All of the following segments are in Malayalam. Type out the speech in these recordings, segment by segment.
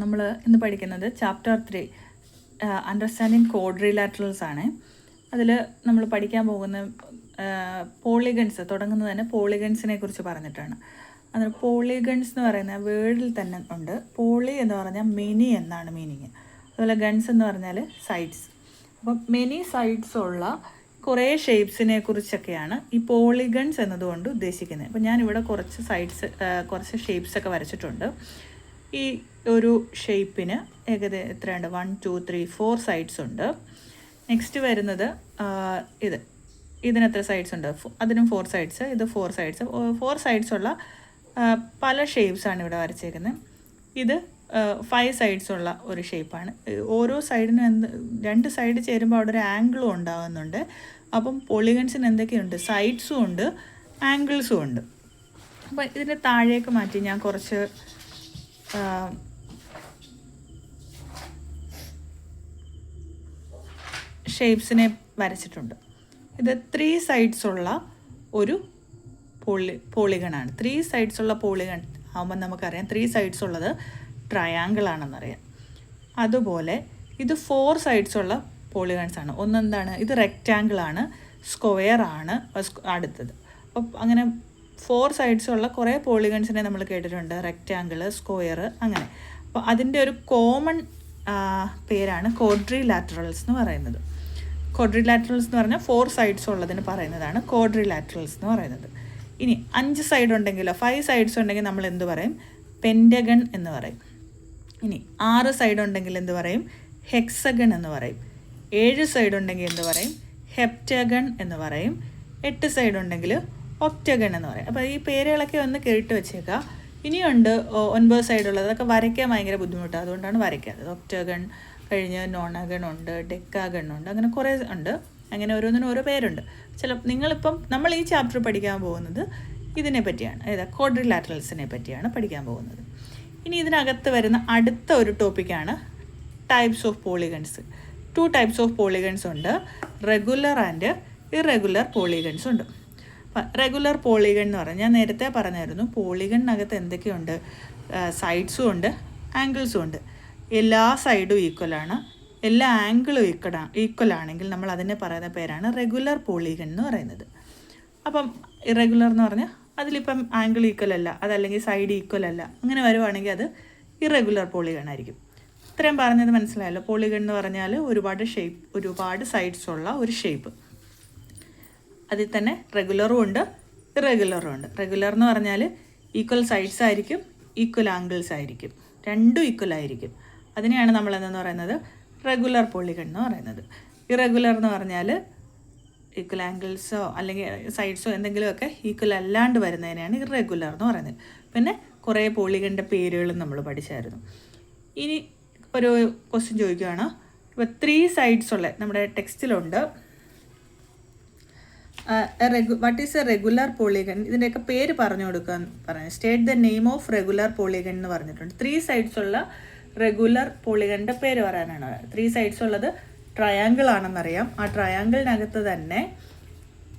നമ്മൾ ഇന്ന് പഠിക്കുന്നത് ചാപ്റ്റർ 3 അണ്ടർസ്റ്റാൻഡിങ് ക്വാഡ്രിലാറ്ററൽസ് ആണ്. അതിൽ നമ്മൾ പഠിക്കാൻ പോകുന്ന പോളിഗൺസ്, തുടങ്ങുന്നത് തന്നെ പോളിഗൺസിനെ കുറിച്ച് പറഞ്ഞിട്ടാണ്. അത് പോളിഗൺസ് എന്ന് പറയുന്ന വേർഡിൽ തന്നെ ഉണ്ട്. പോളി എന്ന് പറഞ്ഞാൽ മെനി എന്നാണ് മീനിങ്. അതുപോലെ ഗൺസ് എന്ന് പറഞ്ഞാൽ സൈഡ്സ്. അപ്പം മെനി സൈഡ്സ് ഉള്ള കുറേ ഷേപ്സിനെ കുറിച്ചൊക്കെയാണ് ഈ പോളിഗൺസ് എന്നതുകൊണ്ട് ഉദ്ദേശിക്കുന്നത്. അപ്പം ഞാനിവിടെ കുറച്ച് ഷേപ്സൊക്കെ വരച്ചിട്ടുണ്ട്. ഈ ഒരു ഷേപ്പിന് ഏകദേശം എത്രയുണ്ട്? 1 2 3 4 സൈഡ്സ് ഉണ്ട്. നെക്സ്റ്റ് വരുന്നത് ഇതിനെത്ര സൈഡ്സ് ഉണ്ട്? അതിനും 4 സൈഡ്സ്, ഇത് 4 സൈഡ്സ്. 4 സൈഡ്സ് ഉള്ള പല ഷേപ്സാണ് ഇവിടെ വരച്ചേക്കുന്നത്. ഇത് 5 സൈഡ്സ് ഉള്ള ഒരു ഷേപ്പാണ്. ഓരോ സൈഡിനും 2 സൈഡ് ചേരുമ്പോൾ അവിടെ ഒരു ആംഗിളും ഉണ്ടാകുന്നുണ്ട്. അപ്പം പോളിഗൺസിന് എന്തൊക്കെയുണ്ട്? സൈഡ്സും ഉണ്ട്, ആംഗിൾസും ഉണ്ട്. അപ്പം ഇതിൻ്റെ താഴേക്ക് മാറ്റി ഞാൻ കുറച്ച് ഷേപ്സിനെ വരച്ചിട്ടുണ്ട്. ഇത് 3 സൈഡ്സ് ഉള്ള ഒരു പോളിഗണാണ്. 3 സൈഡ്സ് ഉള്ള പോളിഗൺ ആകുമ്പോൾ നമുക്കറിയാം 3 സൈഡ്സ് ഉള്ളത് ട്രയാങ്കിൾ ആണെന്നറിയാം. അതുപോലെ ഇത് 4 സൈഡ്സ് ഉള്ള പോളിഗൺസ് ആണ്. ഒന്നെന്താണ്? ഇത് റെക്റ്റാങ്കിൾ ആണ്, സ്ക്വയർ ആണ് അടുത്തത്. അപ്പം അങ്ങനെ 4 സൈഡ്സ് ഉള്ള കുറേ പോളിഗൺസിനെ നമ്മൾ കേട്ടിട്ടുണ്ട്. റെക്റ്റാങ്കിൾ, സ്ക്വയർ, അങ്ങനെ. അപ്പോൾ അതിൻ്റെ ഒരു കോമൺ പേരാണ് ക്വാഡ്രിലാറ്ററൽസ് എന്ന് പറയുന്നത്. ക്വാഡ്രിലാറ്ററൽസ് എന്ന് പറഞ്ഞാൽ 4 സൈഡ്സ് ഉള്ളതിന് പറയുന്നതാണ് ക്വാഡ്രിലാറ്ററൽസ് എന്ന് പറയുന്നത്. ഇനി 5 സൈഡ് ഉണ്ടെങ്കിലോ 5 സൈഡ്സ് ഉണ്ടെങ്കിൽ നമ്മൾ എന്ത് പറയും? പെൻറ്റഗൺ എന്ന് പറയും. ഇനി 6 സൈഡ് ഉണ്ടെങ്കിൽ എന്ത് പറയും? ഹെക്സഗൺ എന്ന് പറയും. 7 സൈഡ് ഉണ്ടെങ്കിൽ എന്ത് പറയും? ഹെപ്റ്റഗൺ എന്ന് പറയും. 8 സൈഡ് ഉണ്ടെങ്കിൽ ഒക്ടഗൺ എന്ന് പറയും. അപ്പോൾ ഈ പേരുകളൊക്കെ ഒന്ന് കേട്ട് വെച്ചേക്കുക. ഇനിയുണ്ട് 9 സൈഡുള്ളത്. അതൊക്കെ വരയ്ക്കാൻ ഭയങ്കര ബുദ്ധിമുട്ടാണ്, അതുകൊണ്ടാണ് വരയ്ക്കാത്തത്. ഒക്ടഗൺ കഴിഞ്ഞ് നോണഗൺ ഉണ്ട്, ഡെക്കാഗൺ ഉണ്ട്, അങ്ങനെ കുറേ ഉണ്ട്. അങ്ങനെ ഓരോന്നിനും ഓരോ പേരുണ്ട്. നമ്മൾ ഈ ചാപ്റ്റർ പഠിക്കാൻ പോകുന്നത് ഇതിനെ പറ്റിയാണ്, അതായത് ക്വാഡ്രിലാറ്ററൽസിനെ പറ്റിയാണ് പഠിക്കാൻ പോകുന്നത്. ഇനി ഇതിനകത്ത് വരുന്ന അടുത്ത ഒരു ടോപ്പിക്കാണ് types of polygons. 2 types of polygons ഉണ്ട്. റെഗുലർ ആൻഡ് ഇറെഗുലർ പോളിഗൺസ് ഉണ്ട്. റെഗുലർ പോളിഗൺ എന്ന് പറഞ്ഞാൽ ഞാൻ നേരത്തെ പറഞ്ഞായിരുന്നു, പോളിഗണിനകത്ത് എന്തൊക്കെയുണ്ട്? സൈഡ്സും ഉണ്ട്, ആംഗിൾസും ഉണ്ട്. എല്ലാ സൈഡും ഈക്വലാണ്, എല്ലാ ആംഗിളും ഈക്വൽ ആണെങ്കിൽ നമ്മൾ അതിനെ പറയുന്ന പേരാണ് റെഗുലർ പോളിഗൺ എന്ന് പറയുന്നത്. അപ്പം ഇറെഗുലർ എന്ന് പറഞ്ഞാൽ അതിലിപ്പം ആംഗിൾ ഈക്വൽ അല്ല, അതല്ലെങ്കിൽ സൈഡ് ഈക്വൽ അല്ല, അങ്ങനെ വരുവാണെങ്കിൽ അത് ഇറെഗുലർ പോളിഗൺ ആയിരിക്കും. ഇത്രയും പറഞ്ഞത് മനസ്സിലായല്ലോ? പോളിഗൺ എന്ന് പറഞ്ഞാൽ ഒരുപാട് സൈഡ്സ് ഉള്ള ഒരു ഷേപ്പ്. അതിൽ തന്നെ റെഗുലറും ഉണ്ട്, ഇറെഗുലറും ഉണ്ട്. റെഗുലർ എന്ന് പറഞ്ഞാൽ ഈക്വൽ സൈഡ്സ് ആയിരിക്കും, ഈക്വൽ ആംഗിൾസ് ആയിരിക്കും, രണ്ടും ഈക്വൽ ആയിരിക്കും. അതിനെയാണ് നമ്മൾ എന്തെന്ന് പറയുന്നത്? റെഗുലർ പോളിഗൺ എന്ന് പറയുന്നത്. ഇറെഗുലർ എന്ന് പറഞ്ഞാൽ ഈക്വൽ ആംഗിൾസോ അല്ലെങ്കിൽ സൈഡ്സോ എന്തെങ്കിലുമൊക്കെ ഈക്വൽ അല്ലാണ്ട് വരുന്നതിനെയാണ് ഇറെഗുലർ എന്ന് പറയുന്നത്. പിന്നെ കുറേ പോളിഗണിൻ്റെ പേരുകളും നമ്മൾ പഠിച്ചായിരുന്നു. ഇനി ഒരു ക്വസ്റ്റ്യൻ ചോദിക്കുകയാണ്. ഇപ്പോൾ 3 സൈഡ്സ് ഉള്ള നമ്മുടെ ടെക്സ്റ്റിലുണ്ട്. What is a regular polygon? ഇതിൻ്റെയൊക്കെ പേര് പറഞ്ഞു കൊടുക്കാൻ പറഞ്ഞു. State the name of regular polygon എന്ന് പറഞ്ഞിട്ടുണ്ട്. 3 സൈഡ്സ് ഉള്ള റെഗുലർ പോളിഗണിൻ്റെ പേര് പറയാനാണ്. 3 സൈഡ്സ് ഉള്ളത് ട്രയാങ്കിൾ ആണെന്നറിയാം. ആ ട്രയാങ്കിളിനകത്ത് തന്നെ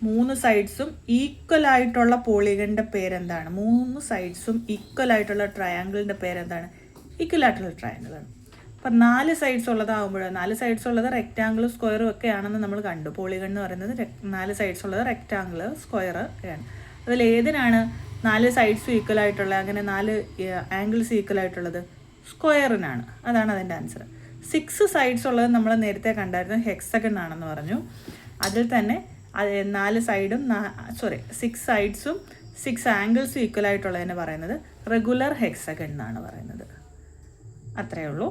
3 സൈഡ്സും ഈക്വൽ ആയിട്ടുള്ള പോളിഗണിൻ്റെ പേരെന്താണ്? 3 സൈഡ്സും ഈക്വൽ ആയിട്ടുള്ള ട്രയാങ്കിളിൻ്റെ പേരെന്താണ്? ഈക്വലാറ്ററൽ ട്രയാങ്കിൾ ആണ്. അപ്പം 4 സൈഡ്സ് ഉള്ളതാകുമ്പോൾ 4 സൈഡ്സ് ഉള്ളത് റെക്റ്റാങ്കിളും സ്ക്വയറും ഒക്കെ ആണെന്ന് നമ്മൾ കണ്ടു. പോളിഗൺ എന്ന് പറയുന്നത് 4 സൈഡ്സ് ഉള്ളത് റെക്റ്റാങ്കിൾ, സ്ക്വയർ ആണ്. അതിൽ ഏതിനാണ് 4 സൈഡ്സും ഈക്വൽ ആയിട്ടുള്ളത്? അങ്ങനെ 4 ആംഗിൾസ് ഈക്വൽ ആയിട്ടുള്ളത് സ്ക്വയറിനാണ്. അതാണ് അതിൻ്റെ ആൻസർ. 6 സൈഡ്സ് ഉള്ളത് നമ്മൾ നേരത്തെ കണ്ടായിരുന്നു, ഹെക്സഗൺ ആണെന്ന് പറഞ്ഞു. അതിൽ തന്നെ 6 സൈഡ്സും 6 ആംഗിൾസും ഈക്വൽ ആയിട്ടുള്ളതിന് പറയുന്നത് റെഗുലർ ഹെക്സഗൺ എന്നാണ് പറയുന്നത്. അത്രയേ ഉള്ളൂ.